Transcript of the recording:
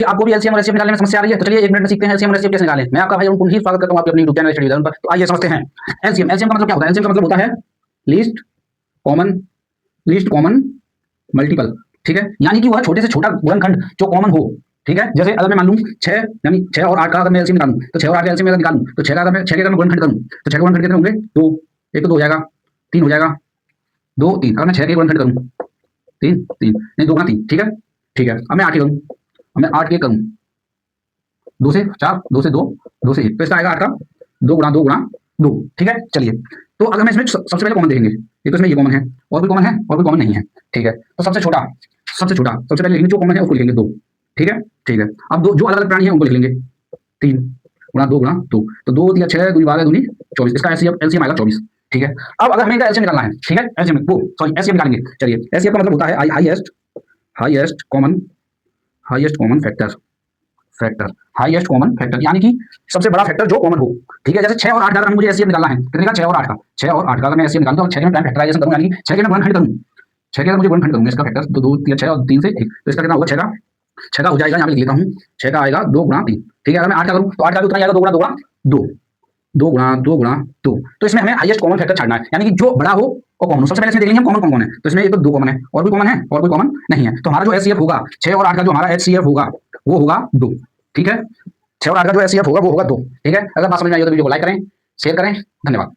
कि आपको भी एलसीएम और एचसीएफ निकालने में समस्या आ रही है, तो चलिए 1 मिनट में सीखते हैं एलसीएम और एचसीएफ कैसे निकालें। मैं आपका भाई अरुण पुनः स्वागत करता हूं आपके अपनी YouTube channel study with Arun पर। तो आइए समझते हैं एलसीएम। एलसीएम का मतलब क्या होता है? एलसीएम का मतलब होता है least common, least common multiple. ठीक है, यानी कि वह छोटे से छोटा गुणनखंड जो कॉमन हो। ठीक है, जैसे अगर मैं मान लूं 6, यानी 6 और 8 का अगर मैं एलसीएम निकालूं, तो 6 और 8 का एलसीएम अगर निकालूं, तो 6 का अगर मैं 6 के अगर मैं गुणनखंड करूं, तो 6 के गुणनखंड कितने होंगे? 2। एक तो 2 हो जाएगा, 3 हो जाएगा, 2 3। अगर मैं 6 के गुणनखंड करूं, 3 3 नहीं, 2 गुणा 3। ठीक है, ठीक है। अब मैं 8 के करूं, अब मैं 8 के करूं, 2 से 4, 2 से 2, 2 से 1, तो इसका आएगा 8 का 2 गुणा 2 गुणा 2। ठीक है, चलिए। तो अगर मैं इसमें सबसे पहले कॉमन देखेंगे, ये तो इसमें ये कॉमन है, और कोई कॉमन है, और कोई कॉमन नहीं है। ठीक है, तो सबसे छोटा, सबसे पहले लिखेंगे जो कॉमन है उसको लिखेंगे 2। ठीक है, ठीक है। अब दो जो अलग अलग प्राणी है उनको लिख लेंगे 3 गुणा 2 गुणा 2, तो 2 दिया 6, 2 12 दूनी 24, इसका एलसीएम आएगा 24। ठीक है, अब अगर हमें इनका एलसीएम निकालना है, ठीक है, एलसीएम वो सॉरी एलसीएम निकालेंगे। चलिए, एलसीएम का मतलब होता है highest common factor, highest common factor, यानी कि सबसे बड़ा फैक्टर जो कॉमन हो। ठीक है, जैसे 6 और 8 का अगर मुझे एचसीएफ निकालना है, कितने का? 6 और 8 का, 6 और 8 का अगर मैं एचसीएफ निकालूं तो 6 में प्राइम फैक्टराइजेशन करूं, यानी कि 6 के मैं गुणनखंड करूं, 6 के मुझे गुणनखंड करूंगा इसका फैक्टर, तो 2 3 6 और 3 से 1, तो इसका कितना होगा? 6 का हो जाएगा, यहाँ पे लिख लेता हूं, 6 का आएगा 2 गुणा 3। ठीक है, अगर मैं 8 का करूं तो 8 का भी उतना ही आएगा, 2 गुणा 2 गुणा 2, 2 गुणा 2 गुणा 2। तो इसमें हमें हाईएस्ट कॉमन फैक्टर छाड़ना है, यानी कि जो बड़ा हो और कॉमन हो। सबसे पहले इसमें देख लेंगे हम कॉमन कौन है, तो इसमें एक तो 2 कॉमन है, और भी कॉमन है, और कोई कॉमन नहीं है। तो हमारा जो एचसीएफ होगा 6 और 8 का, जो हमारा एचसीएफ होगा वो होगा 2। ठीक है, 6 और 8 का जो एचसीएफ होगा वो होगा 2। ठीक है, अगर बात समझ में आई हो तो वीडियो को लाइक करें, शेयर करें। धन्यवाद।